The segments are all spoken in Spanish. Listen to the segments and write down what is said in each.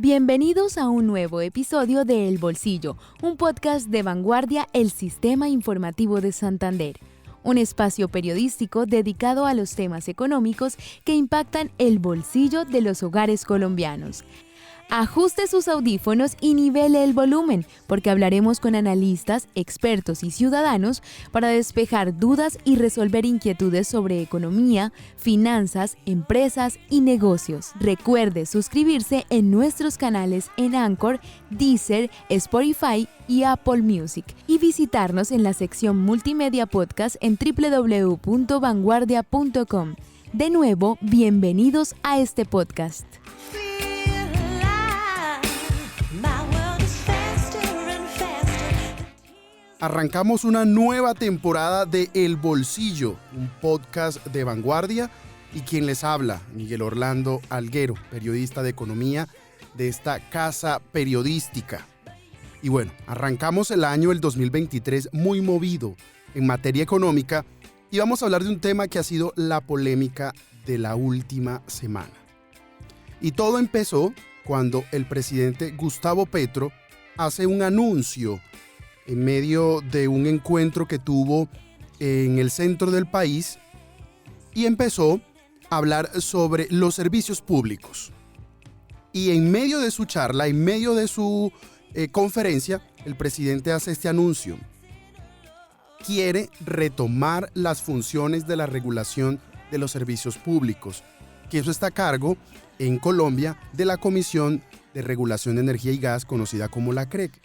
Bienvenidos a un nuevo episodio de El Bolsillo, un podcast de Vanguardia, el Sistema Informativo de Santander. Un espacio periodístico dedicado a los temas económicos que impactan el bolsillo de los hogares colombianos. Ajuste sus audífonos y nivele el volumen, porque hablaremos con analistas, expertos y ciudadanos para despejar dudas y resolver inquietudes sobre economía, finanzas, empresas y negocios. Recuerde suscribirse en nuestros canales en Anchor, Deezer, Spotify y Apple Music y visitarnos en la sección Multimedia Podcast en www.vanguardia.com. De nuevo, bienvenidos a este podcast. Arrancamos una nueva temporada de El Bolsillo, un podcast de Vanguardia, y quien les habla, Miguel Orlando Alguero, periodista de economía de esta casa periodística. Y bueno, arrancamos el año del 2023 muy movido en materia económica y vamos a hablar de un tema que ha sido la polémica de la última semana. Y todo empezó cuando el presidente Gustavo Petro hace un anuncio en medio de un encuentro que tuvo en el centro del país y empezó a hablar sobre los servicios públicos. Y en medio de su charla, en medio de su conferencia, el presidente hace este anuncio. Quiere retomar las funciones de la regulación de los servicios públicos, que eso está a cargo en Colombia de la Comisión de Regulación de Energía y Gas, conocida como la CREG.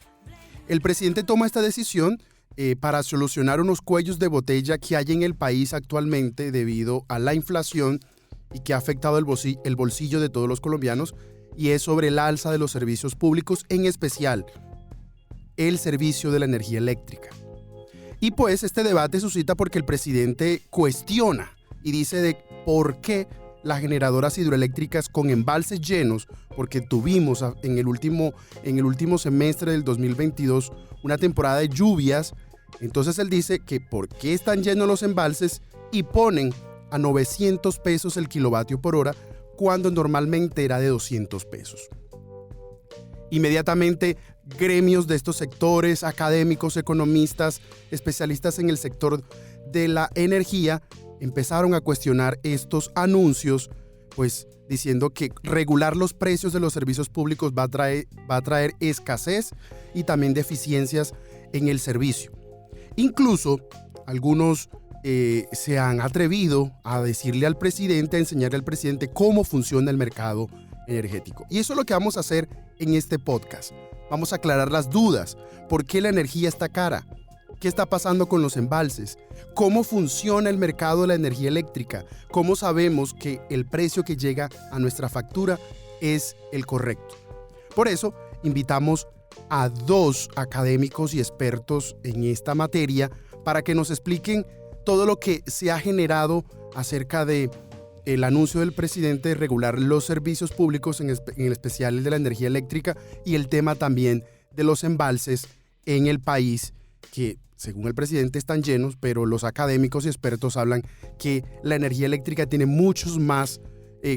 El presidente toma esta decisión para solucionar unos cuellos de botella que hay en el país actualmente debido a la inflación y que ha afectado el bolsillo de todos los colombianos, y es sobre el alza de los servicios públicos, en especial el servicio de la energía eléctrica. Y pues este debate suscita porque el presidente cuestiona y dice de por qué las generadoras hidroeléctricas con embalses llenos, porque tuvimos en el último semestre del 2022 una temporada de lluvias. Entonces él dice que por qué están llenos los embalses y ponen a 900 pesos el kilovatio por hora cuando normalmente era de 200 pesos. Inmediatamente, gremios de estos sectores, académicos, economistas, especialistas en el sector de la energía, empezaron a cuestionar estos anuncios, pues diciendo que regular los precios de los servicios públicos va a traer escasez y también deficiencias en el servicio. Incluso algunos se han atrevido a decirle al presidente, a enseñarle al presidente cómo funciona el mercado energético. Y eso es lo que vamos a hacer en este podcast. Vamos a aclarar las dudas. ¿Por qué la energía está cara? ¿Qué está pasando con los embalses? ¿Cómo funciona el mercado de la energía eléctrica? ¿Cómo sabemos que el precio que llega a nuestra factura es el correcto? Por eso, invitamos a dos académicos y expertos en esta materia para que nos expliquen todo lo que se ha generado acerca de el anuncio del presidente de regular los servicios públicos, en especial el de la energía eléctrica, y el tema también de los embalses en el país, que según el presidente están llenos, pero los académicos y expertos hablan que la energía eléctrica tiene muchos más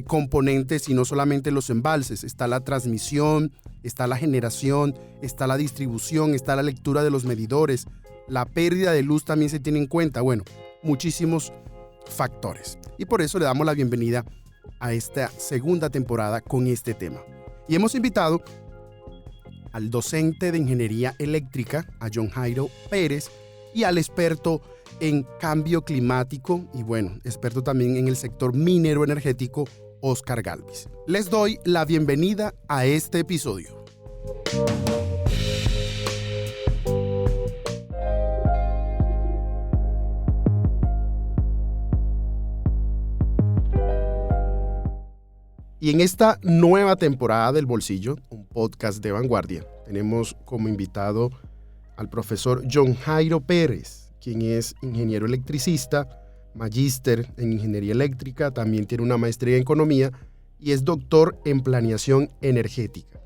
componentes y no solamente los embalses. Está la transmisión, está la generación, está la distribución, está la lectura de los medidores, la pérdida de luz también se tiene en cuenta. Bueno, muchísimos factores. Y por eso le damos la bienvenida a esta segunda temporada con este tema. Y hemos invitado al docente de Ingeniería Eléctrica, a John Jairo Pérez, y al experto en cambio climático y bueno, experto también en el sector minero energético, Oscar Galvis. Les doy la bienvenida a este episodio. Y en esta nueva temporada del Bolsillo, un podcast de Vanguardia, tenemos como invitado al profesor John Jairo Pérez, quien es ingeniero electricista, magíster en ingeniería eléctrica, también tiene una maestría en economía y es doctor en planeación energética.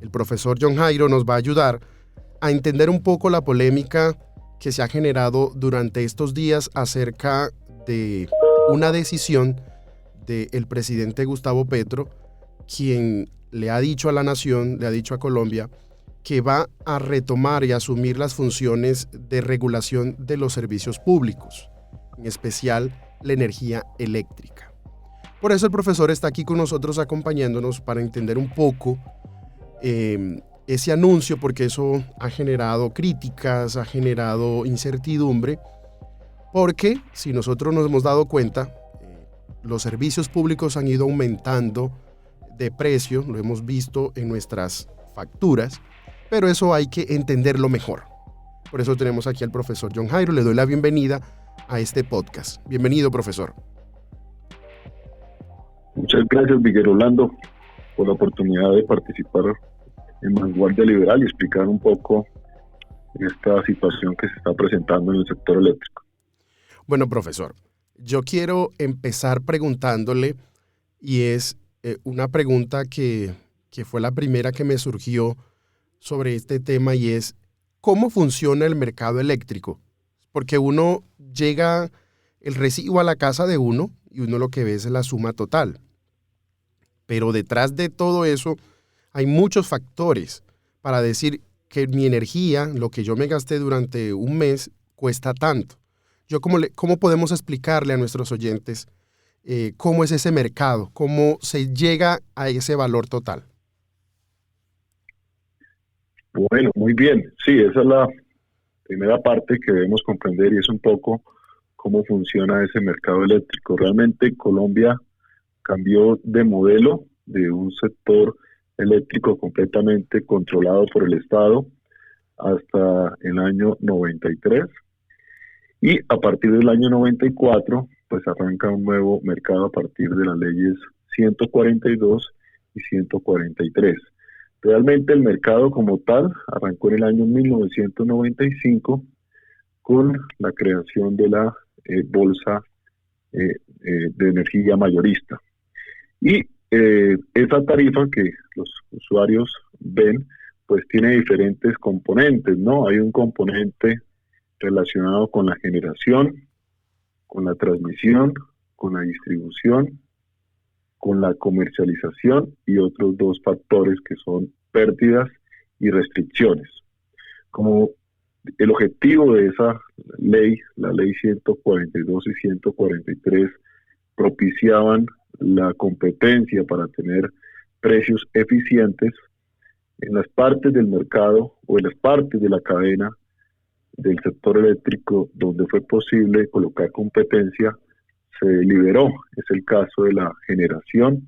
El profesor John Jairo nos va a ayudar a entender un poco la polémica que se ha generado durante estos días acerca de una decisión del presidente Gustavo Petro, quien le ha dicho a la nación, le ha dicho a Colombia, que va a retomar y asumir las funciones de regulación de los servicios públicos, en especial la energía eléctrica. Por eso el profesor está aquí con nosotros acompañándonos para entender un poco ese anuncio, porque eso ha generado críticas, ha generado incertidumbre, porque si nosotros nos hemos dado cuenta, los servicios públicos han ido aumentando de precio, lo hemos visto en nuestras facturas, pero eso hay que entenderlo mejor. Por eso tenemos aquí al profesor John Jairo. Le doy la bienvenida a este podcast. Bienvenido, profesor. Muchas gracias, Miguel Orlando, por la oportunidad de participar en Vanguardia Liberal y explicar un poco esta situación que se está presentando en el sector eléctrico. Bueno, profesor, yo quiero empezar preguntándole, y es una pregunta que fue la primera que me surgió sobre este tema, y es ¿cómo funciona el mercado eléctrico? Porque uno llega el recibo a la casa de uno y uno lo que ve es la suma total. Pero detrás de todo eso hay muchos factores para decir que mi energía, lo que yo me gasté durante un mes, cuesta tanto. ¿Cómo podemos explicarle a nuestros oyentes cómo es ese mercado? ¿Cómo se llega a ese valor total? Bueno, muy bien. Sí, esa es la primera parte que debemos comprender y es un poco cómo funciona ese mercado eléctrico. Realmente Colombia cambió de modelo de un sector eléctrico completamente controlado por el Estado hasta el año 93. Y a partir del año 94, pues arranca un nuevo mercado a partir de las leyes 142 y 143. Realmente el mercado como tal arrancó en el año 1995 con la creación de la bolsa de energía mayorista. Y esa tarifa que los usuarios ven, pues tiene diferentes componentes, ¿no? Hay un componente relacionado con la generación, con la transmisión, con la distribución, con la comercialización y otros dos factores que son pérdidas y restricciones. Como el objetivo de esa ley, la ley 142 y 143, propiciaban la competencia para tener precios eficientes en las partes del mercado o en las partes de la cadena del sector eléctrico donde fue posible colocar competencia, se liberó. Es el caso de la generación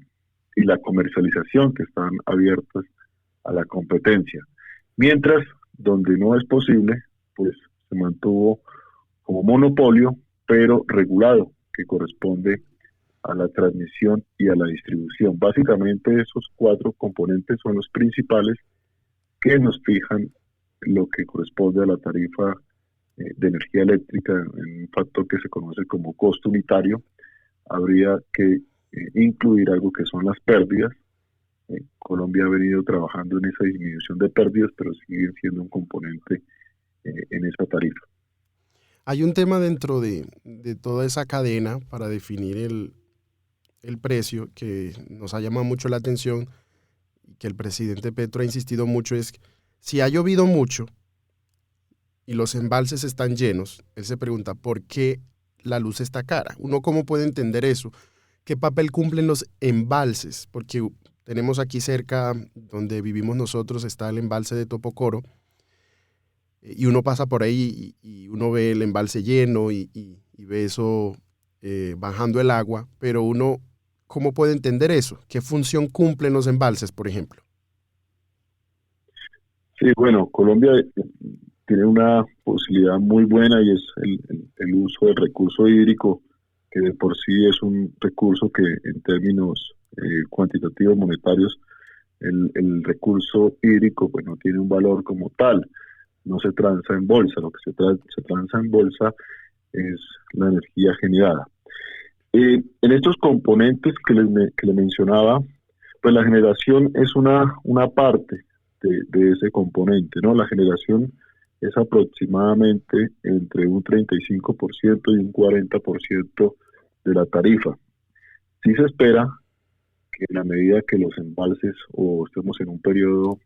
y la comercialización, que están abiertas a la competencia. Mientras, donde no es posible, pues se mantuvo como monopolio, pero regulado, que corresponde a la transmisión y a la distribución. Básicamente esos cuatro componentes son los principales que nos fijan lo que corresponde a la tarifa de energía eléctrica en un factor que se conoce como costo unitario. Habría que incluir algo que son las pérdidas. Colombia ha venido trabajando en esa disminución de pérdidas, pero siguen siendo un componente en esa tarifa. Hay un tema dentro de toda esa cadena para definir el precio que nos ha llamado mucho la atención y que el presidente Petro ha insistido mucho, es si ha llovido mucho y los embalses están llenos, él se pregunta ¿por qué la luz está cara? ¿Uno cómo puede entender eso? ¿Qué papel cumplen los embalses? Porque tenemos aquí cerca, donde vivimos nosotros, está el embalse de Topocoro, y uno pasa por ahí y uno ve el embalse lleno y ve eso bajando el agua, pero uno, ¿cómo puede entender eso? ¿Qué función cumplen los embalses, por ejemplo? Sí, bueno, Colombia tiene una posibilidad muy buena y es el uso del recurso hídrico, que de por sí es un recurso que en términos cuantitativos monetarios, el recurso hídrico pues no tiene un valor como tal, no se transa en bolsa, lo que se transa en bolsa es la energía generada. En estos componentes que le mencionaba, pues la generación es una parte de ese componente, ¿no? La generación es aproximadamente entre un 35% y un 40% de la tarifa. Sí se espera que en la medida que los embalses o estemos en un periodo,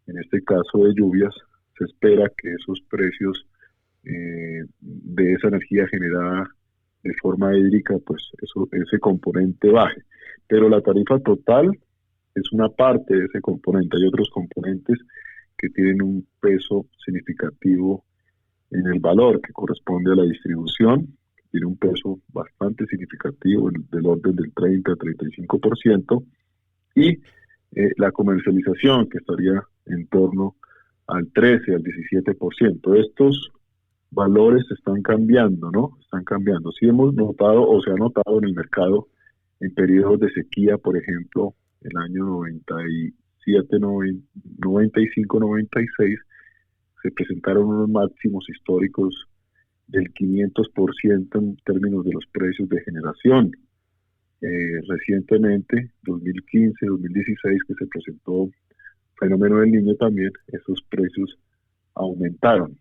en este caso de lluvias, se espera que esos precios de esa energía generada de forma hídrica, pues ese componente baje. Pero la tarifa total es una parte de ese componente. Hay otros componentes que tienen un peso significativo en el valor que corresponde a la distribución, que tiene un peso bastante significativo del orden del 30-35%, y la comercialización, que estaría en torno al 13, al 17%. Estos valores están cambiando, ¿no? Están cambiando. Sí hemos notado, o se ha notado en el mercado, en periodos de sequía, por ejemplo, el año 97, 95, 96, se presentaron unos máximos históricos del 500% en términos de los precios de generación. Recientemente, 2015, 2016, que se presentó el fenómeno del Niño también, esos precios aumentaron.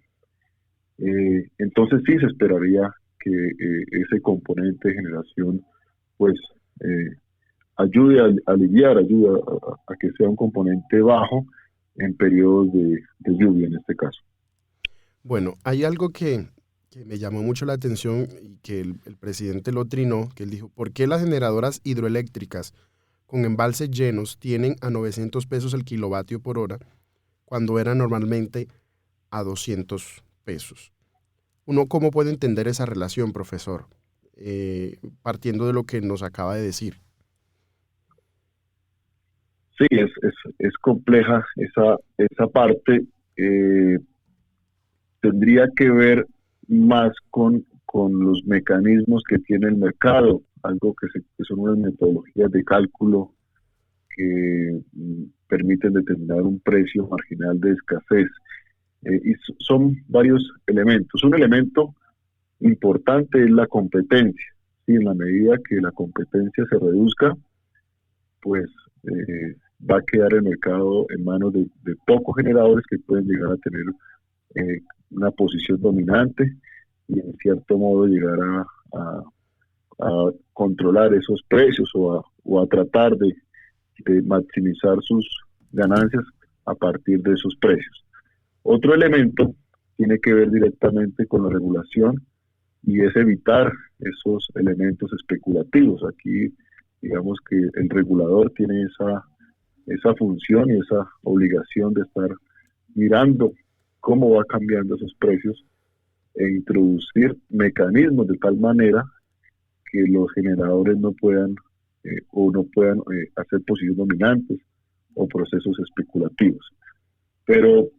Entonces sí se esperaría que ese componente de generación pues ayude a aliviar, ayuda a que sea un componente bajo en periodos de lluvia en este caso. Bueno, hay algo que me llamó mucho la atención y que el presidente lo trinó, que él dijo, ¿por qué las generadoras hidroeléctricas con embalses llenos tienen a 900 pesos el kilovatio por hora cuando era normalmente a 200 pesos? ¿Uno cómo puede entender esa relación, profesor? Partiendo de lo que nos acaba de decir. Sí, es compleja esa parte. Tendría que ver más con los mecanismos que tiene el mercado, algo que son unas metodologías de cálculo que permiten determinar un precio marginal de escasez. Y son varios elementos. Un elemento importante es la competencia. ¿Sí? En la medida que la competencia se reduzca, pues va a quedar el mercado en manos de pocos generadores que pueden llegar a tener una posición dominante y en cierto modo llegar a controlar esos precios o a tratar de maximizar sus ganancias a partir de esos precios. Otro elemento tiene que ver directamente con la regulación y es evitar esos elementos especulativos. Aquí, digamos que el regulador tiene esa función y esa obligación de estar mirando cómo va cambiando esos precios e introducir mecanismos de tal manera que los generadores no puedan hacer posiciones dominantes o procesos especulativos. Pero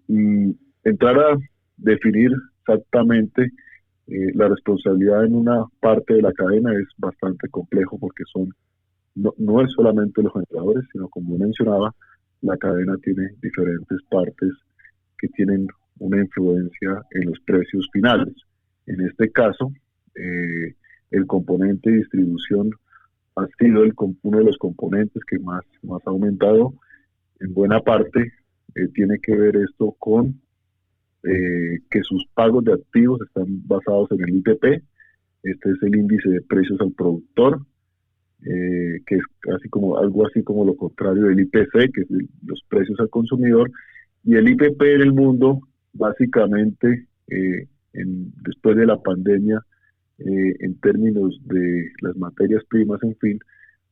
entrar a definir exactamente la responsabilidad en una parte de la cadena es bastante complejo porque no es solamente los generadores, sino como mencionaba, la cadena tiene diferentes partes que tienen una influencia en los precios finales. En este caso, el componente de distribución ha sido uno de los componentes que más ha aumentado. En buena parte tiene que ver esto con que sus pagos de activos están basados en el IPP. Este es el índice de precios al productor, que es algo así como lo contrario del IPC, que es los precios al consumidor. Y el IPP en el mundo, básicamente, después de la pandemia, en términos de las materias primas, en fin,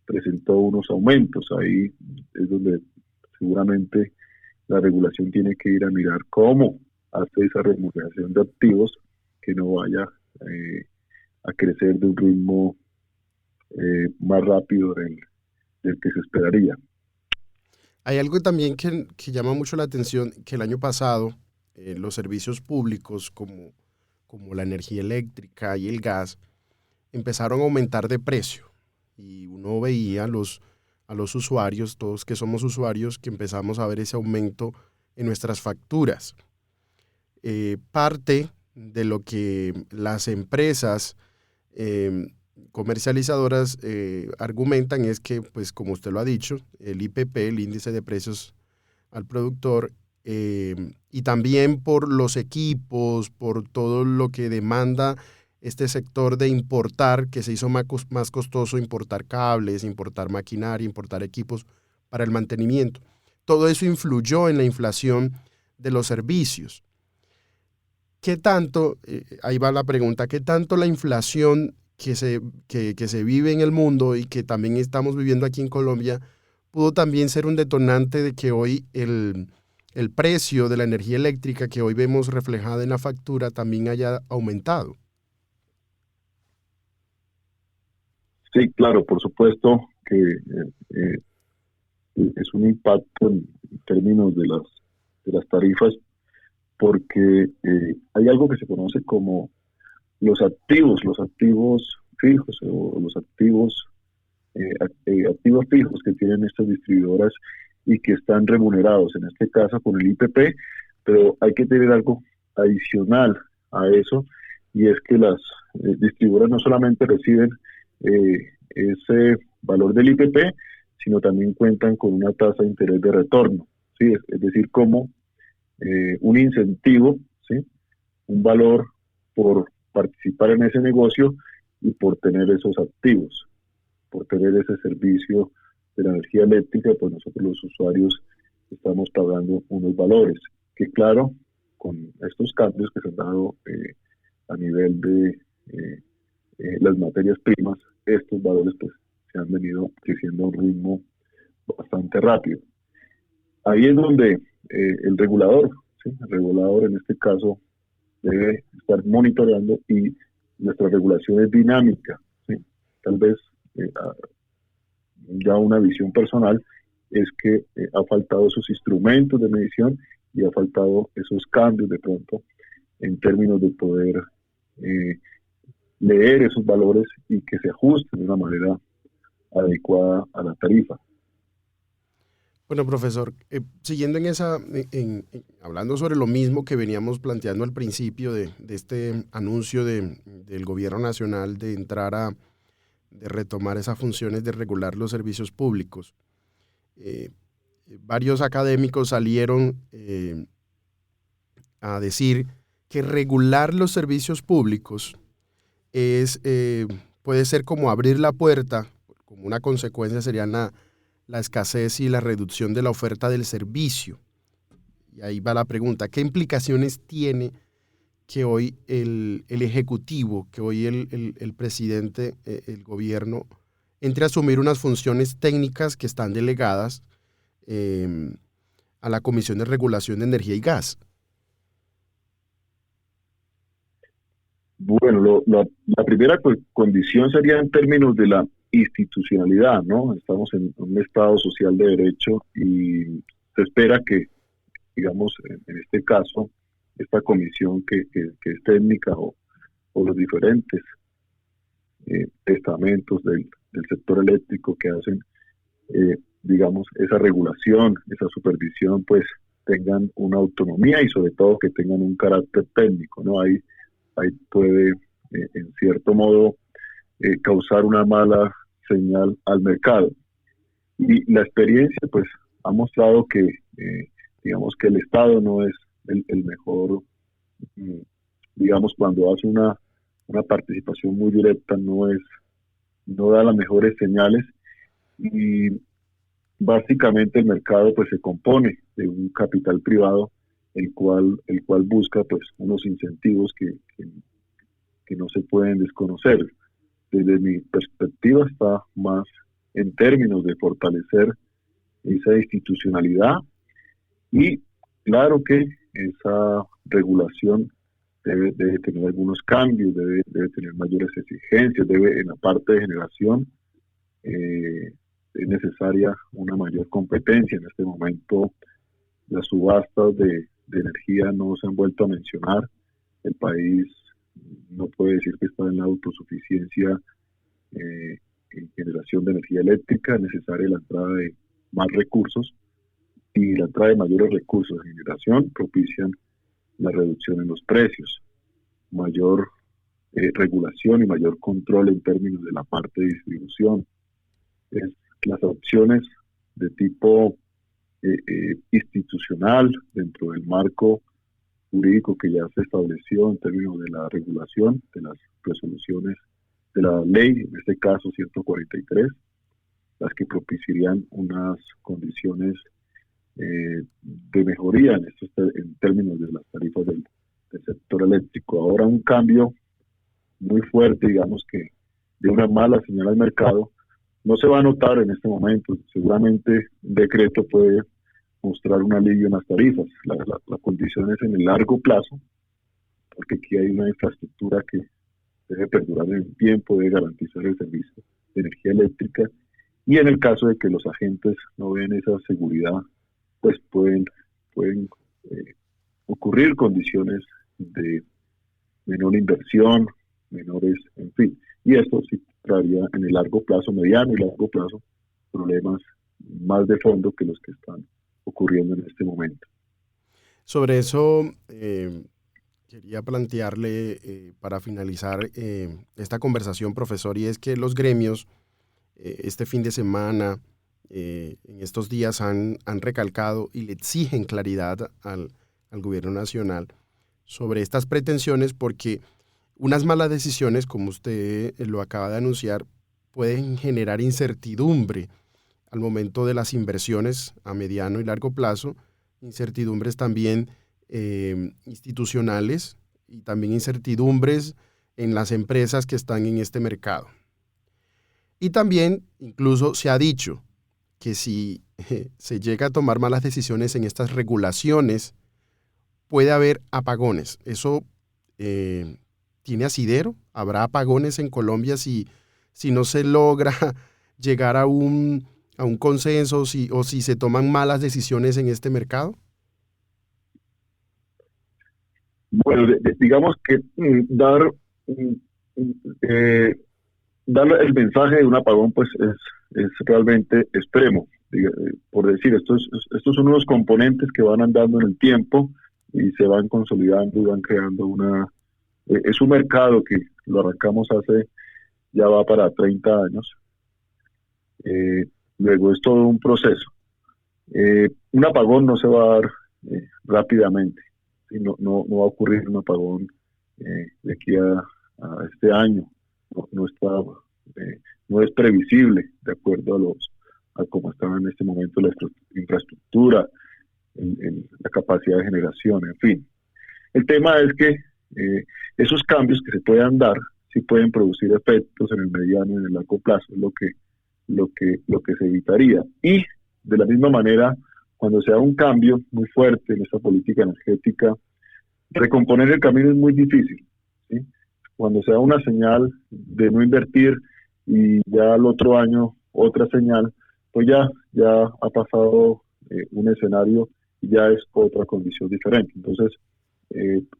presentó unos aumentos. Ahí es donde seguramente la regulación tiene que ir a mirar cómo hace esa remuneración de activos que no vaya a crecer de un ritmo más rápido del que se esperaría. Hay algo también que llama mucho la atención, que el año pasado los servicios públicos como la energía eléctrica y el gas empezaron a aumentar de precio y uno veía a los usuarios, todos que somos usuarios, que empezamos a ver ese aumento en nuestras facturas. Parte de lo que las empresas comercializadoras argumentan es que, pues como usted lo ha dicho, el IPP, el índice de precios al productor, y también por los equipos, por todo lo que demanda este sector de importar, que se hizo más costoso importar cables, importar maquinaria, importar equipos para el mantenimiento. Todo eso influyó en la inflación de los servicios. ¿Qué tanto, ahí va la pregunta, qué tanto la inflación que se vive en el mundo y que también estamos viviendo aquí en Colombia pudo también ser un detonante de que hoy el precio de la energía eléctrica que hoy vemos reflejada en la factura también haya aumentado? Sí, claro, por supuesto que es un impacto en términos de las tarifas, porque hay algo que se conoce como los activos fijos o los activos fijos que tienen estas distribuidoras y que están remunerados, en este caso con el IPP, pero hay que tener algo adicional a eso, y es que las distribuidoras no solamente reciben ese valor del IPP, sino también cuentan con una tasa de interés de retorno, ¿sí? Es decir, como un incentivo, ¿sí? Un valor por participar en ese negocio y por tener esos activos, por tener ese servicio de la energía eléctrica. Pues nosotros los usuarios estamos pagando unos valores que, claro, con estos cambios que se han dado a nivel de las materias primas, estos valores pues se han venido creciendo a un ritmo bastante rápido. Ahí es donde el regulador, ¿sí? El regulador en este caso debe estar monitoreando, y nuestra regulación es dinámica, ¿sí? Tal vez ya una visión personal es que ha faltado esos instrumentos de medición y ha faltado esos cambios de pronto en términos de poder leer esos valores y que se ajusten de una manera adecuada a la tarifa. Bueno, profesor, siguiendo hablando sobre lo mismo que veníamos planteando al principio de este anuncio del gobierno nacional de de retomar esas funciones de regular los servicios públicos. Varios académicos salieron a decir que regular los servicios públicos puede ser como abrir la puerta, como una consecuencia serían la escasez y la reducción de la oferta del servicio. Y ahí va la pregunta, ¿qué implicaciones tiene que hoy el Ejecutivo, que hoy el presidente, el gobierno, entre a asumir unas funciones técnicas que están delegadas a la Comisión de Regulación de Energía y Gas? Bueno, la primera condición sería en términos de la institucionalidad, ¿no? Estamos en un Estado social de derecho y se espera que, digamos, en este caso, esta comisión que es técnica o los diferentes estamentos del sector eléctrico que hacen, digamos, esa regulación, esa supervisión, pues tengan una autonomía y sobre todo que tengan un carácter técnico, ¿no? Ahí puede, en cierto modo, causar una mala señal al mercado. Y la experiencia, pues, ha mostrado que, digamos, que el Estado no es el mejor, digamos, cuando hace una participación muy directa, no da las mejores señales, y básicamente el mercado, pues, se compone de un capital privado, el cual busca, pues, unos incentivos que no se pueden desconocer. Desde mi perspectiva está más en términos de fortalecer esa institucionalidad, y claro que esa regulación debe tener algunos cambios, debe tener mayores exigencias, en la parte de generación es necesaria una mayor competencia. En este momento las subastas de energía no se han vuelto a mencionar. El país no puede decir que está en la autosuficiencia en generación de energía eléctrica. Es necesaria la entrada de más recursos, y la entrada de mayores recursos de generación propician la reducción en los precios, mayor regulación y mayor control en términos de la parte de distribución. Las opciones de tipo institucional dentro del marco jurídico que ya se estableció en términos de la regulación de las resoluciones de la ley, en este caso 143, las que propiciarían unas condiciones de mejoría en términos de las tarifas del sector eléctrico. Ahora un cambio muy fuerte, digamos que de una mala señal al mercado, no se va a notar en este momento. Seguramente un decreto puede mostrar un alivio en las tarifas. La condición es en el largo plazo, porque aquí hay una infraestructura que debe perdurar en el tiempo, debe garantizar el servicio de energía eléctrica, y en el caso de que los agentes no vean esa seguridad, pues pueden ocurrir condiciones de menor inversión, menores, en fin, y esto sí traería en el largo plazo, mediano y largo plazo, problemas más de fondo que los que están ocurriendo en este momento. Sobre eso, quería plantearle para finalizar esta conversación, profesor, y es que los gremios este fin de semana, en estos días han recalcado y le exigen claridad al gobierno nacional sobre estas pretensiones, porque unas malas decisiones, como usted lo acaba de anunciar, pueden generar incertidumbre al momento de las inversiones a mediano y largo plazo, incertidumbres también institucionales y también incertidumbres en las empresas que están en este mercado. Y también incluso se ha dicho que si se llega a tomar malas decisiones en estas regulaciones, puede haber apagones. ¿Eso tiene asidero? ¿Habrá apagones en Colombia si no se logra llegar a un consenso o si se toman malas decisiones en este mercado? Bueno, digamos que dar el mensaje de un apagón pues es realmente extremo. Por decir, estos son unos componentes que van andando en el tiempo y se van consolidando y van creando es un mercado que lo arrancamos ya va para 30 años. Luego es todo un proceso. Un apagón no se va a dar rápidamente. No va a ocurrir un apagón de aquí a este año. No es previsible de acuerdo a cómo está en este momento la infraestructura, la capacidad de generación, en fin. El tema es que esos cambios que se puedan dar sí pueden producir efectos en el mediano y en el largo plazo, es lo que se evitaría. Y de la misma manera, cuando se da un cambio muy fuerte en esta política energética, recomponer el camino es muy difícil, ¿sí? Cuando se da una señal de no invertir y ya al otro año otra señal, pues ya ha pasado un escenario y ya es otra condición diferente. Entonces,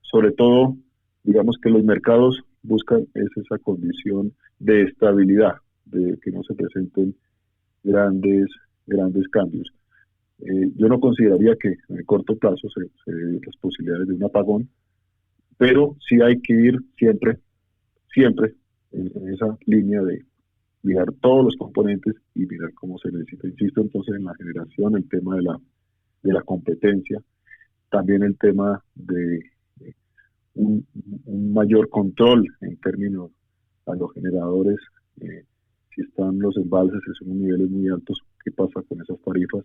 sobre todo, digamos que los mercados buscan esa condición de estabilidad, de que no se presenten grandes cambios. Yo no consideraría que en el corto plazo se den las posibilidades de un apagón, pero sí hay que ir siempre en esa línea de mirar todos los componentes y mirar cómo se necesita. Insisto entonces en la generación, el tema de la competencia, también el tema de un mayor control en términos a los generadores, si están los embalses en unos niveles muy altos, ¿qué pasa con esas tarifas?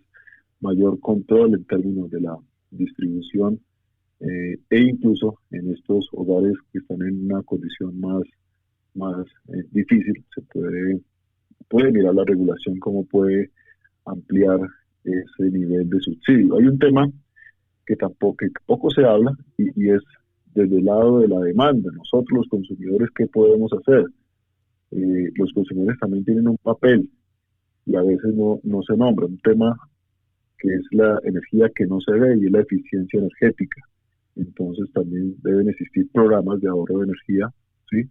Mayor control en términos de la distribución e incluso en estos hogares que están en una condición más difícil, se puede mirar la regulación cómo puede ampliar ese nivel de subsidio. Hay un tema que poco se habla y es desde el lado de la demanda. Nosotros los consumidores, ¿qué podemos hacer? Los consumidores también tienen un papel y a veces no se nombra. Un tema que es la energía que no se ve y es la eficiencia energética. Entonces también deben existir programas de ahorro de energía, ¿sí?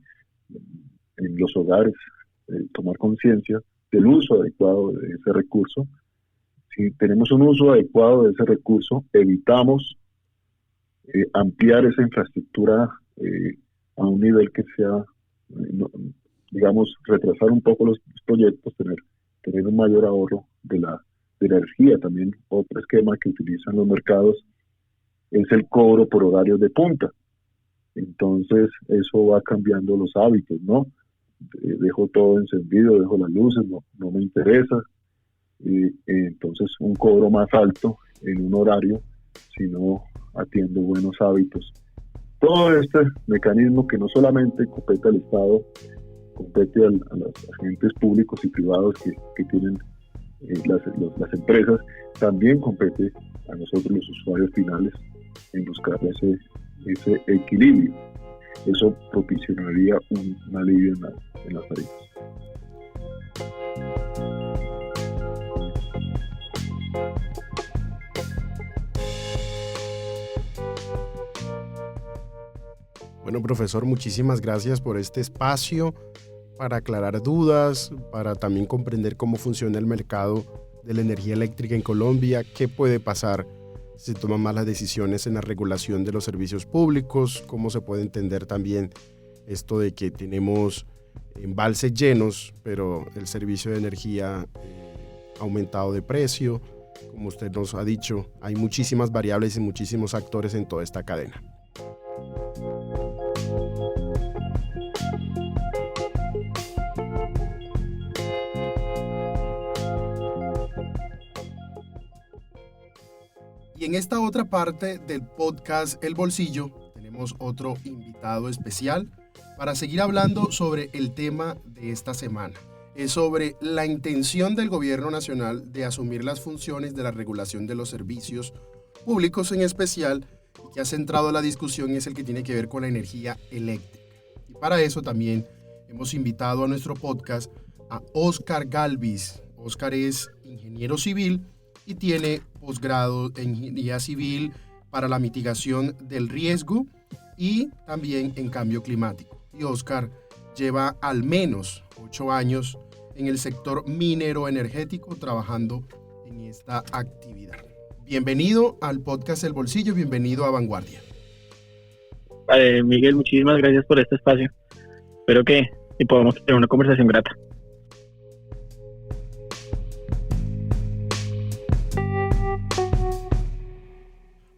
En los hogares, tomar conciencia del uso adecuado de ese recurso. Si tenemos un uso adecuado de ese recurso, evitamos ampliar esa infraestructura a un nivel que sea, digamos, retrasar un poco los proyectos, tener un mayor ahorro de la energía. También otro esquema que utilizan los mercados es el cobro por horarios de punta. Entonces eso va cambiando los hábitos, ¿no? Dejo todo encendido, dejo las luces, no me interesa. Entonces un cobro más alto en un horario si no atiendo buenos hábitos. Todo este mecanismo que no solamente compete al Estado, compete a los agentes públicos y privados que tienen las empresas, también compete a nosotros los usuarios finales en buscar ese equilibrio. Eso propiciaría un alivio en las tarifas. Bueno, profesor, muchísimas gracias por este espacio para aclarar dudas, para también comprender cómo funciona el mercado de la energía eléctrica en Colombia, qué puede pasar si se toman malas decisiones en la regulación de los servicios públicos, cómo se puede entender también esto de que tenemos embalses llenos, pero el servicio de energía ha aumentado de precio. Como usted nos ha dicho, hay muchísimas variables y muchísimos actores en toda esta cadena. Y en esta otra parte del podcast El Bolsillo tenemos otro invitado especial para seguir hablando sobre el tema de esta semana. Es sobre la intención del gobierno nacional de asumir las funciones de la regulación de los servicios públicos en especial, y que ha centrado la discusión es el que tiene que ver con la energía eléctrica. Y para eso también hemos invitado a nuestro podcast a Óscar Galvis. Óscar es ingeniero civil y tiene posgrado en ingeniería civil para la mitigación del riesgo y también en cambio climático. Y Óscar lleva al menos 8 años en el sector minero energético trabajando en esta actividad. Bienvenido al podcast El Bolsillo, bienvenido a Vanguardia. Miguel, muchísimas gracias por este espacio. Espero que podamos tener una conversación grata.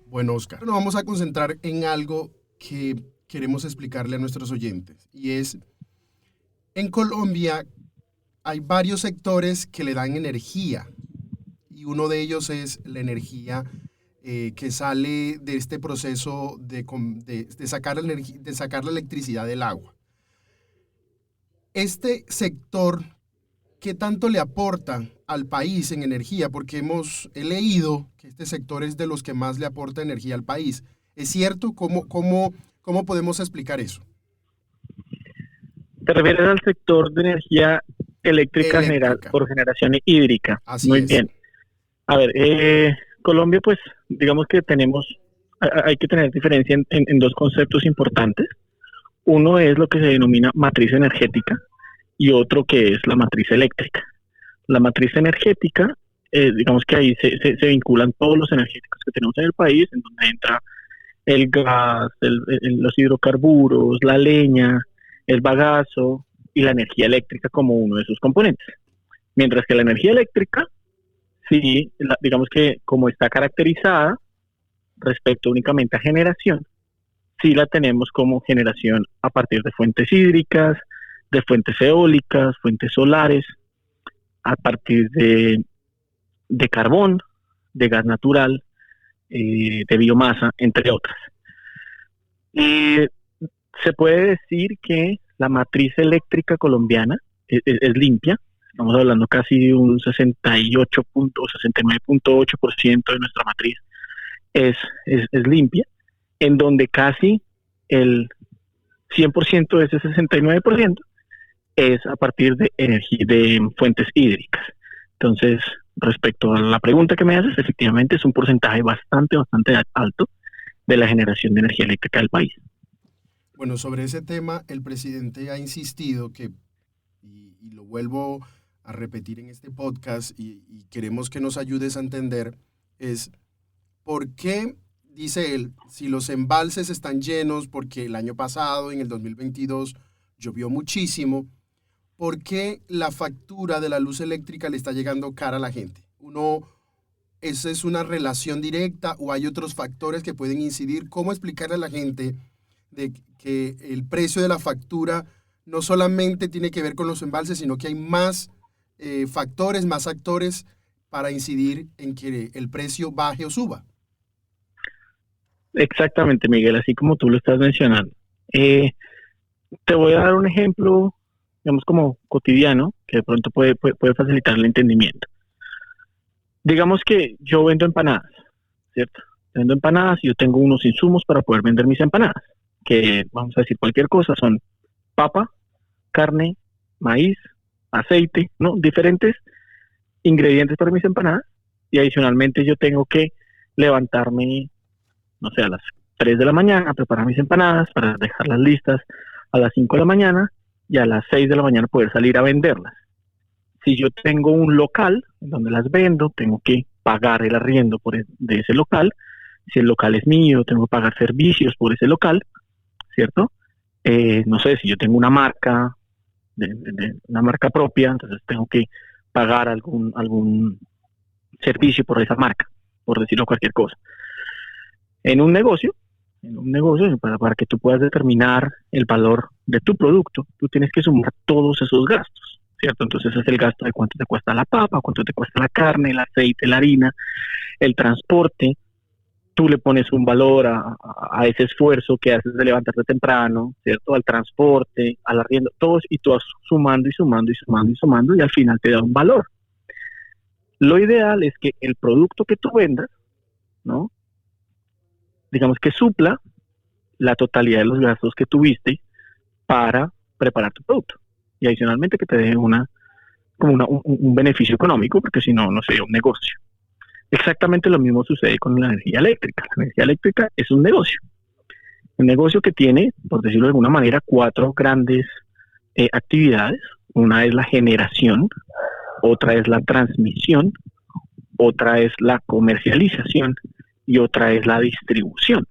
Bueno, Óscar, nos vamos a concentrar en algo que queremos explicarle a nuestros oyentes, y es, en Colombia hay varios sectores que le dan energía, y uno de ellos es la energía que sale de este proceso de sacar la electricidad del agua. Este sector, ¿qué tanto le aporta al país en energía? Porque he leído que este sector es de los que más le aporta energía al país. ¿Es cierto? ¿Cómo podemos explicar eso? ¿Te refieres al sector de energía eléctrica. Por generación hídrica? Así Muy es. Bien. A ver, Colombia, pues, digamos que hay que tener diferencia en dos conceptos importantes. Uno es lo que se denomina matriz energética y otro que es la matriz eléctrica. La matriz energética, digamos que ahí se vinculan todos los energéticos que tenemos en el país, en donde entra el gas, los hidrocarburos, la leña, el bagazo y la energía eléctrica como uno de sus componentes. Mientras que la energía eléctrica, sí, digamos que como está caracterizada respecto únicamente a generación, sí la tenemos como generación a partir de fuentes hídricas, de fuentes eólicas, fuentes solares, a partir de carbón, de gas natural, de biomasa, entre otras. Se puede decir que la matriz eléctrica colombiana es limpia. Estamos hablando casi de un 69.8% de nuestra matriz es limpia, en donde casi el 100% de ese 69% es a partir de fuentes hídricas. Entonces, respecto a la pregunta que me haces, efectivamente es un porcentaje bastante alto de la generación de energía eléctrica del país. Bueno, sobre ese tema, el presidente ha insistido y lo vuelvo a repetir en este podcast y queremos que nos ayudes a entender, es por qué, dice él, si los embalses están llenos, porque el año pasado, en el 2022, llovió muchísimo, ¿por qué la factura de la luz eléctrica le está llegando cara a la gente? ¿Esa es una relación directa o hay otros factores que pueden incidir? ¿Cómo explicarle a la gente de que el precio de la factura no solamente tiene que ver con los embalses, sino que hay más factores, más actores para incidir en que el precio baje o suba. Exactamente, Miguel, así como tú lo estás mencionando. Te voy a dar un ejemplo, digamos, como cotidiano, que de pronto puede facilitar el entendimiento. Digamos que yo vendo empanadas, ¿cierto? Vendo empanadas y yo tengo unos insumos para poder vender mis empanadas, que vamos a decir cualquier cosa, son papa, carne, maíz, aceite, ¿no? Diferentes ingredientes para mis empanadas, y adicionalmente yo tengo que levantarme, no sé, a las 3 de la mañana a preparar mis empanadas para dejarlas listas a las 5 de la mañana y a las 6 de la mañana poder salir a venderlas. Si yo tengo un local donde las vendo, tengo que pagar el arriendo de ese local. Si el local es mío, tengo que pagar servicios por ese local, ¿cierto? No sé, si yo tengo una marca, una marca propia, entonces tengo que pagar algún servicio por esa marca, por decirlo cualquier cosa. En un negocio, para que tú puedas determinar el valor de tu producto, tú tienes que sumar todos esos gastos, ¿cierto? Entonces es el gasto de cuánto te cuesta la papa, cuánto te cuesta la carne, el aceite, la harina, el transporte. Tú le pones un valor a ese esfuerzo que haces de levantarte temprano, ¿cierto? Al transporte, al arriendo, todos, y tú vas sumando y al final te da un valor. Lo ideal es que el producto que tú vendas, ¿no? Digamos que supla la totalidad de los gastos que tuviste para preparar tu producto. Y adicionalmente que te deje un beneficio económico, porque si no, no sería un negocio. Exactamente lo mismo sucede con la energía eléctrica. La energía eléctrica es un negocio. Un negocio que tiene, por decirlo de alguna manera, 4 grandes actividades. Una es la generación, otra es la transmisión, otra es la comercialización y otra es la distribución.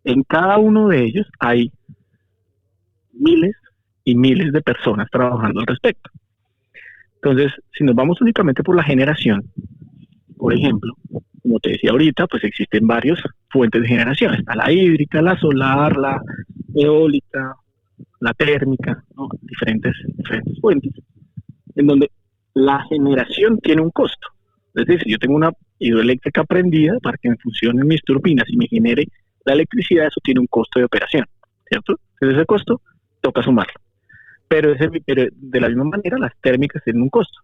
En cada uno de ellos hay miles y miles de personas trabajando al respecto. Entonces, si nos vamos únicamente por la generación, por ejemplo, como te decía ahorita, pues existen varias fuentes de generación. Está la hídrica, la solar, la eólica, la térmica, ¿no? diferentes fuentes, en donde la generación tiene un costo. Es decir, si yo tengo una hidroeléctrica prendida para que me funcionen mis turbinas y me genere la electricidad, eso tiene un costo de operación, ¿cierto? Entonces ese costo toca sumarlo. Pero de la misma manera las térmicas tienen un costo.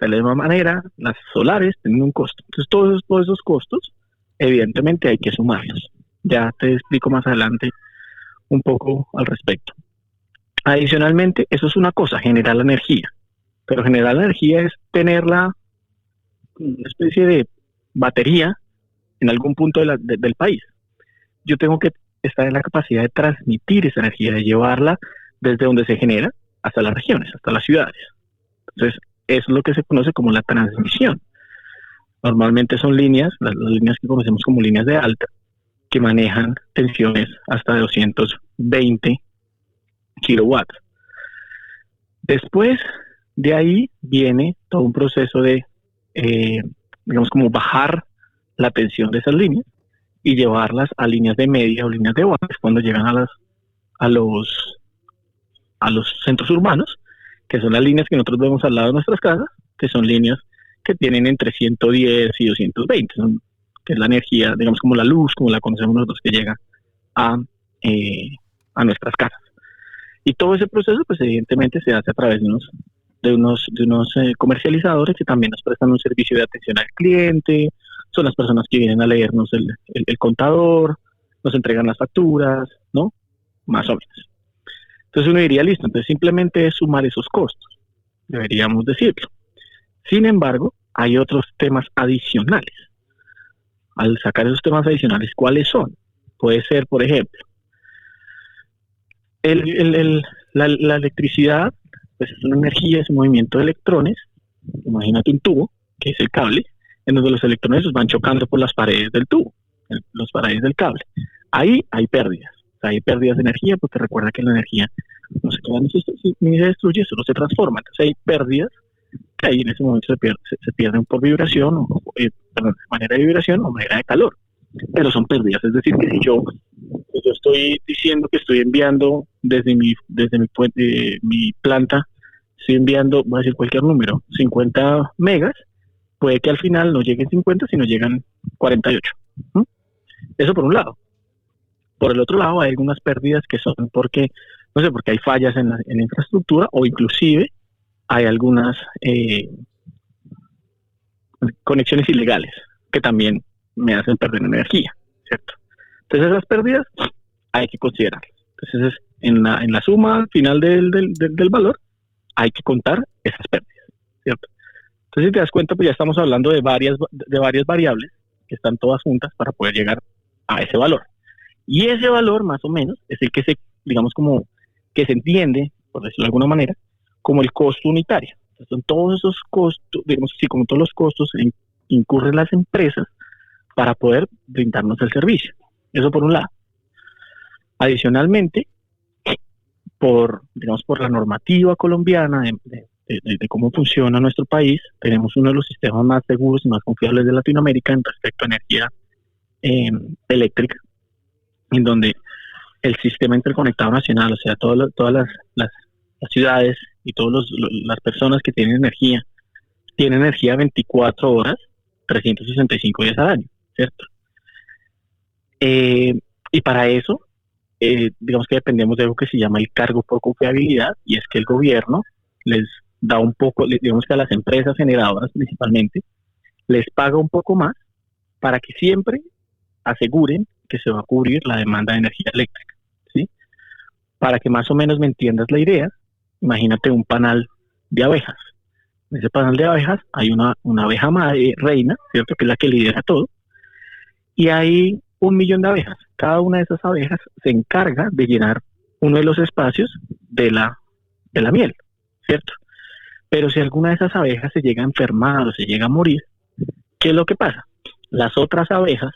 De la misma manera las solares tienen un costo. Entonces todos esos costos, evidentemente hay que sumarlos. Ya te explico más adelante un poco al respecto. Adicionalmente, eso es una cosa, generar la energía. Pero generar la energía es tenerla una especie de batería en algún punto del país. Yo tengo que estar en la capacidad de transmitir esa energía, de llevarla desde donde se genera hasta las regiones, hasta las ciudades. Entonces, eso es lo que se conoce como la transmisión. Normalmente son líneas, las líneas que conocemos como líneas de alta, que manejan tensiones hasta de 220 kilowatts. Después de ahí viene todo un proceso de, digamos, como bajar la tensión de esas líneas y llevarlas a líneas de media o líneas de baja cuando llegan a los centros urbanos, que son las líneas que nosotros vemos al lado de nuestras casas, que son líneas que tienen entre 110 y 220, que es la energía, digamos, como la luz, como la conocemos nosotros, que llega a nuestras casas. Y todo ese proceso, pues evidentemente se hace a través de unos comercializadores que también nos prestan un servicio de atención al cliente. Son las personas que vienen a leernos el contador, nos entregan las facturas, ¿no? Más o menos. Entonces uno diría, listo, entonces simplemente es sumar esos costos, deberíamos decirlo. Sin embargo, hay otros temas adicionales. Al sacar esos temas adicionales, ¿cuáles son? Puede ser, por ejemplo, la electricidad, pues es una energía, es un movimiento de electrones. Imagínate un tubo, que es el cable, en donde los electrones van chocando por las paredes del tubo, las paredes del cable. Ahí hay pérdidas. Hay pérdidas de energía, porque recuerda que la energía no se queda ni se destruye, solo se transforma. Entonces hay pérdidas que ahí en ese momento se pierden por vibración, de manera de vibración o manera de calor. Pero son pérdidas, es decir, que si yo yo estoy diciendo que estoy enviando desde mi planta, estoy enviando, voy a decir cualquier número, 50 megas, puede que al final no lleguen 50, sino llegan 48. ¿Mm? Eso por un lado. Por el otro lado, hay algunas pérdidas que son porque, no sé, porque hay fallas en la infraestructura, o inclusive hay algunas conexiones ilegales que también me hacen perder energía, ¿cierto? Entonces esas pérdidas hay que considerarlas. Entonces en la suma final del valor hay que contar esas pérdidas, ¿cierto? Entonces si te das cuenta, pues ya estamos hablando de varias variables que están todas juntas para poder llegar a ese valor. Y ese valor más o menos es el que digamos como que se entiende, por decirlo de alguna manera, como el costo unitario. Entonces, son todos esos costos, digamos así, como todos los costos incurren las empresas para poder brindarnos el servicio. Eso por un lado. Adicionalmente, por la normativa colombiana de cómo funciona nuestro país, tenemos uno de los sistemas más seguros y más confiables de Latinoamérica en respecto a energía eléctrica, en donde el sistema interconectado nacional, o sea, todas las ciudades y todas las personas que tienen energía 24 horas, 365 días al año, ¿cierto? Y para eso, digamos que dependemos de algo que se llama el cargo por confiabilidad, y es que el gobierno les da un poco, digamos que a las empresas generadoras principalmente, les paga un poco más para que siempre aseguren que se va a cubrir la demanda de energía eléctrica, ¿sí? Para que más o menos me entiendas la idea, imagínate un panal de abejas. En ese panal de abejas hay una abeja madre, reina, ¿cierto? Que es la que lidera todo, y hay 1.000.000 de abejas. Cada una de esas abejas se encarga de llenar uno de los espacios de la miel, ¿cierto? Pero si alguna de esas abejas se llega a enfermar o se llega a morir, ¿qué es lo que pasa? Las otras abejas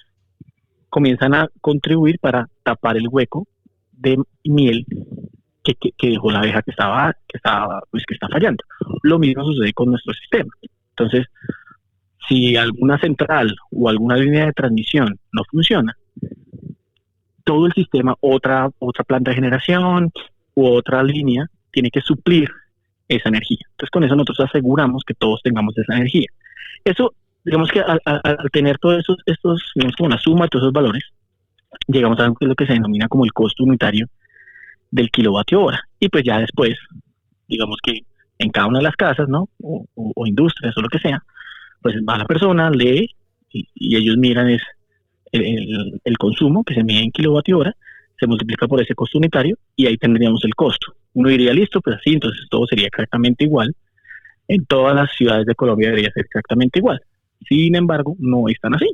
comienzan a contribuir para tapar el hueco de miel que dejó la abeja que está fallando. Lo mismo sucede con nuestro sistema. Entonces, si alguna central o alguna línea de transmisión no funciona, todo el sistema, otra planta de generación u otra línea, tiene que suplir esa energía. Entonces, con eso nosotros aseguramos que todos tengamos esa energía. Eso, digamos que al tener todos estos, digamos, como una suma de todos esos valores, llegamos a lo que se denomina como el costo unitario del kilovatio hora. Y pues ya después, digamos que en cada una de las casas, ¿no? O industrias o lo que sea, pues va la persona, lee y ellos miran es el consumo que se mide en kilovatio hora, se multiplica por ese costo unitario y ahí tendríamos el costo. Uno diría, listo, pues así, entonces todo sería exactamente igual. En todas las ciudades de Colombia debería ser exactamente igual. Sin embargo, no es tan así,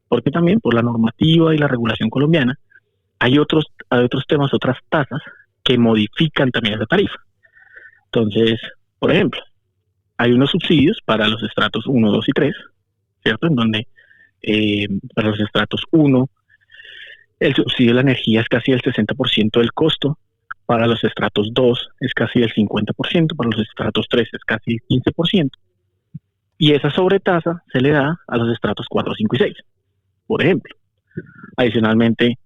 porque también por la normativa y la regulación colombiana hay otros temas, otras tasas que modifican también esa tarifa. Entonces, por ejemplo, hay unos subsidios para los estratos 1, 2 y 3, ¿cierto? En donde para los estratos 1 el subsidio de la energía es casi el 60% del costo, para los estratos 2 es casi el 50%, para los estratos 3 es casi el 15%, y esa sobretasa se le da a los estratos 4, 5 y 6, por ejemplo. Adicionalmente,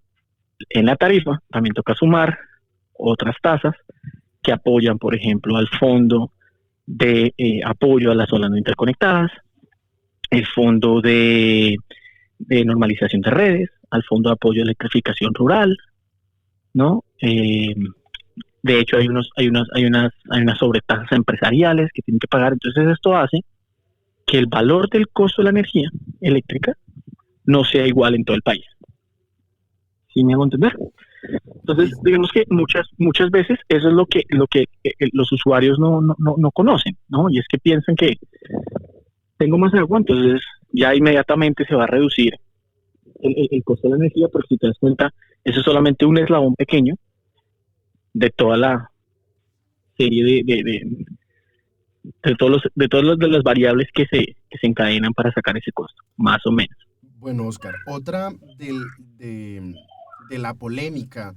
en la tarifa también toca sumar otras tasas que apoyan, por ejemplo, al fondo de apoyo a las zonas no interconectadas, el fondo de normalización de redes, al fondo de apoyo a electrificación rural, ¿no? De hecho, hay unas sobretasas empresariales que tienen que pagar. Entonces, esto hace que el valor del costo de la energía eléctrica no sea igual en todo el país. ¿Sí me hago entender? Entonces, digamos que muchas veces eso es lo que los usuarios no conocen, ¿no? Y es que piensan que tengo más agua, entonces ya inmediatamente se va a reducir el costo de la energía, pero si te das cuenta, eso es solamente un eslabón pequeño de toda la serie de todas las variables que se encadenan para sacar ese costo, más o menos. Bueno, Oscar, otra de la polémica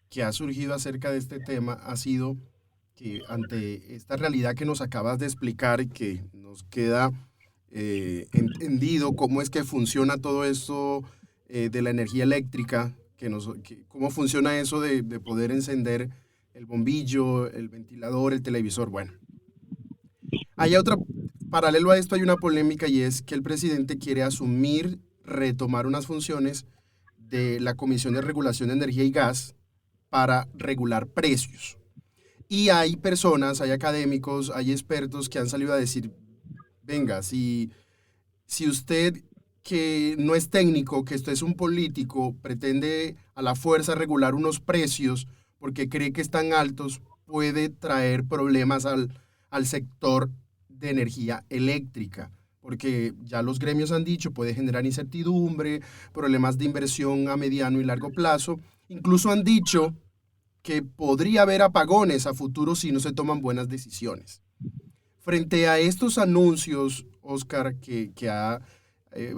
que ha surgido acerca de este tema ha sido que ante esta realidad que nos acabas de explicar y que nos queda entendido cómo es que funciona todo esto de la energía eléctrica cómo funciona eso de poder encender el bombillo, el ventilador, el televisor. Bueno, paralelo a esto hay una polémica y es que el presidente quiere retomar unas funciones de la Comisión de Regulación de Energía y Gas para regular precios. Y hay personas, hay académicos, hay expertos que han salido a decir, venga, si usted que no es técnico, que esto es un político, pretende a la fuerza regular unos precios porque cree que están altos, puede traer problemas al sector de energía eléctrica, porque ya los gremios han dicho, puede generar incertidumbre, problemas de inversión a mediano y largo plazo. Incluso han dicho que podría haber apagones a futuro si no se toman buenas decisiones. Frente a estos anuncios, Oscar,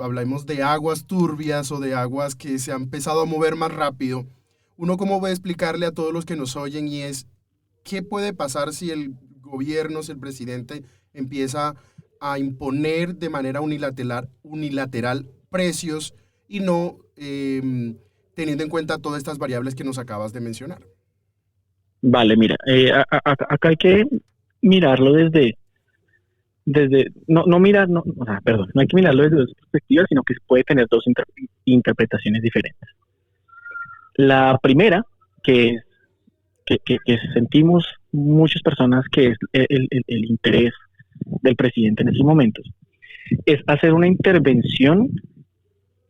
hablamos de aguas turbias o de aguas que se han empezado a mover más rápido, uno cómo va a explicarle a todos los que nos oyen y es, ¿qué puede pasar si el gobierno, si el presidente empieza a imponer de manera unilateral precios y no teniendo en cuenta todas estas variables que nos acabas de mencionar? Vale, mira, acá hay que mirarlo no hay que mirarlo desde dos perspectivas, sino que puede tener dos interpretaciones diferentes. La primera, que sentimos muchas personas que es el interés del presidente en estos momentos, es hacer una intervención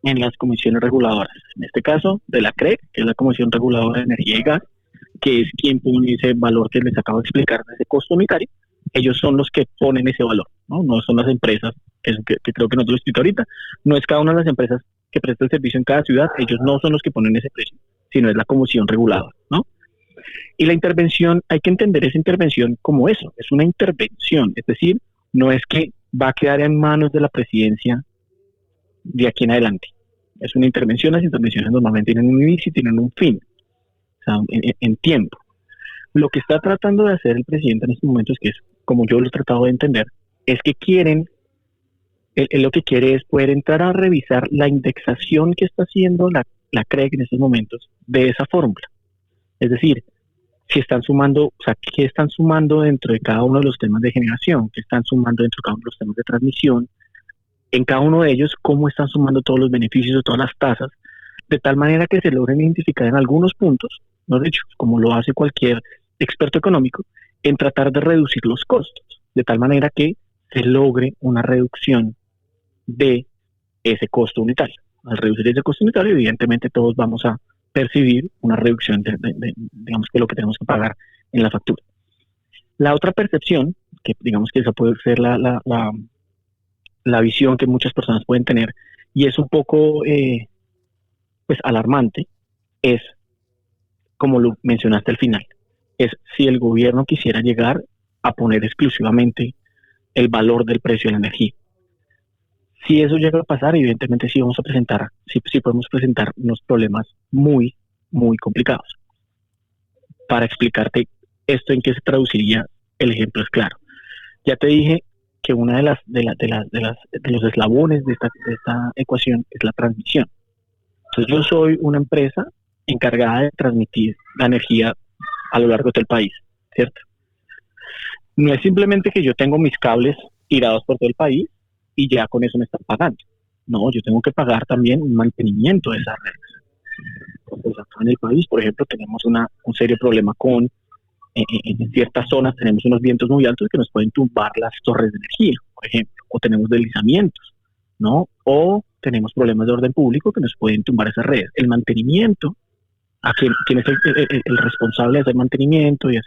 en las comisiones reguladoras. En este caso, de la CREG, que es la Comisión Reguladora de Energía y Gas, que es quien pone ese valor que les acabo de explicar, de ese costo unitario. Ellos son los que ponen ese valor, no son las empresas, que creo que no te lo explico ahorita, no es cada una de las empresas que presta el servicio en cada ciudad, ellos no son los que ponen ese precio, sino es la comisión reguladora, ¿no? Y la intervención, hay que entender esa intervención como eso, es una intervención, es decir, no es que va a quedar en manos de la presidencia de aquí en adelante, es una intervención. Las intervenciones normalmente tienen un inicio y tienen un fin, o sea, en tiempo. Lo que está tratando de hacer el presidente en estos momentos, que es como yo lo he tratado de entender, es que él lo que quiere es poder entrar a revisar la indexación que está haciendo la CREG en estos momentos de esa fórmula. Es decir, si están sumando, o sea, qué están sumando dentro de cada uno de los temas de generación, qué están sumando dentro de cada uno de los temas de transmisión, en cada uno de ellos, cómo están sumando todos los beneficios de todas las tasas, de tal manera que se logren identificar en algunos puntos, no dicho, como lo hace cualquier experto económico, en tratar de reducir los costos, de tal manera que se logre una reducción de ese costo unitario. Al reducir ese costo unitario, evidentemente todos vamos a percibir una reducción digamos que lo que tenemos que pagar en la factura. La otra percepción, que digamos que esa puede ser la visión que muchas personas pueden tener, y es un poco pues alarmante, es, como lo mencionaste al final, es si el gobierno quisiera llegar a poner exclusivamente el valor del precio de la energía. Si eso llega a pasar, evidentemente sí podemos presentar unos problemas muy, muy complicados. Para explicarte esto en qué se traduciría, el ejemplo es claro. Ya te dije que una de los eslabones de esta ecuación es la transmisión. Entonces yo soy una empresa encargada de transmitir la energía a lo largo del país, ¿cierto? No es simplemente que yo tengo mis cables tirados por todo el país y ya con eso me están pagando. No, yo tengo que pagar también un mantenimiento de esas redes. Entonces acá en el país, por ejemplo, tenemos un serio problema con, en ciertas zonas tenemos unos vientos muy altos que nos pueden tumbar las torres de energía, por ejemplo, o tenemos deslizamientos, ¿no? O tenemos problemas de orden público que nos pueden tumbar esas redes. El mantenimiento, ¿a quién es el responsable de hacer mantenimiento y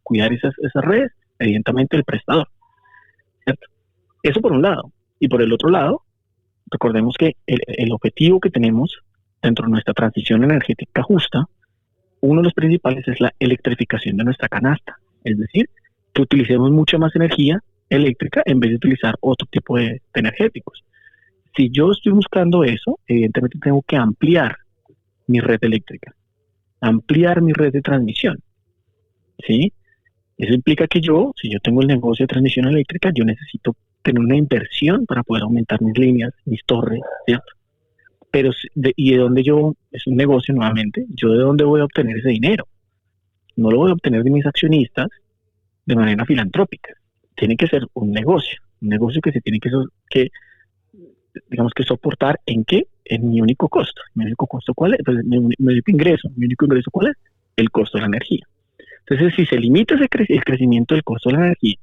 cuidar esas redes? Evidentemente el prestador, ¿cierto? Eso por un lado. Y por el otro lado, recordemos que el objetivo que tenemos dentro de nuestra transición energética justa, uno de los principales es la electrificación de nuestra canasta. Es decir, que utilicemos mucha más energía eléctrica en vez de utilizar otro tipo de energéticos. Si yo estoy buscando eso, evidentemente tengo que ampliar mi red eléctrica, ampliar mi red de transmisión, ¿sí? Eso implica que si yo tengo el negocio de transmisión eléctrica, yo necesito tener una inversión para poder aumentar mis líneas, mis torres, ¿cierto? pero ¿y de dónde es un negocio nuevamente, yo de dónde voy a obtener ese dinero? No lo voy a obtener de mis accionistas de manera filantrópica. Tiene que ser un negocio que se tiene digamos que soportar ¿en qué? En mi único costo. ¿Mi único costo cuál es? Pues mi único ingreso. ¿Mi único ingreso cuál es? El costo de la energía. Entonces, si se limita el crecimiento del costo de la energía,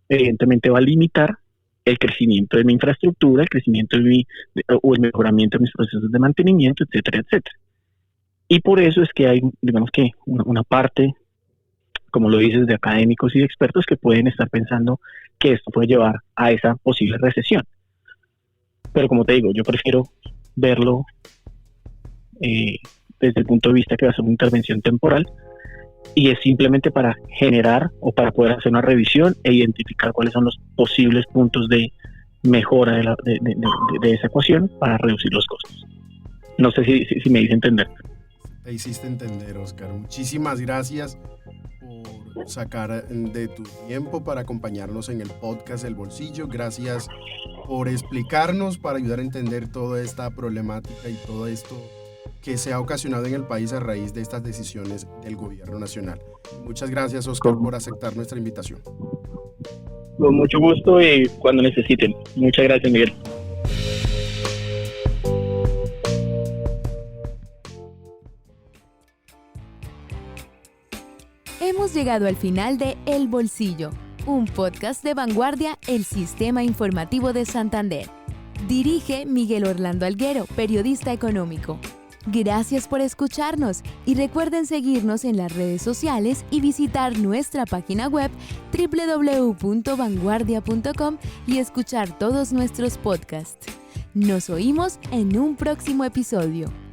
evidentemente va a limitar el crecimiento de mi infraestructura, el crecimiento o el mejoramiento de mis procesos de mantenimiento, etcétera, etcétera. Y por eso es que hay, digamos que una parte, como lo dices, de académicos y de expertos que pueden estar pensando que esto puede llevar a esa posible recesión. Pero como te digo, yo prefiero verlo desde el punto de vista que va a ser una intervención temporal y es simplemente para generar o para poder hacer una revisión e identificar cuáles son los posibles puntos de mejora de esa ecuación para reducir los costos. No sé si me hice entender. Te hiciste entender, Oscar. Muchísimas gracias por sacar de tu tiempo para acompañarnos en el podcast El Bolsillo. Gracias por explicarnos, para ayudar a entender toda esta problemática y todo esto que se ha ocasionado en el país a raíz de estas decisiones del gobierno nacional. Muchas gracias, Oscar, por aceptar nuestra invitación. Con mucho gusto y cuando necesiten. Muchas gracias, Miguel. Hemos llegado al final de El Bolsillo, un podcast de Vanguardia, el Sistema Informativo de Santander. Dirige Miguel Orlando Alguero, periodista económico. Gracias por escucharnos y recuerden seguirnos en las redes sociales y visitar nuestra página web www.vanguardia.com y escuchar todos nuestros podcasts. Nos oímos en un próximo episodio.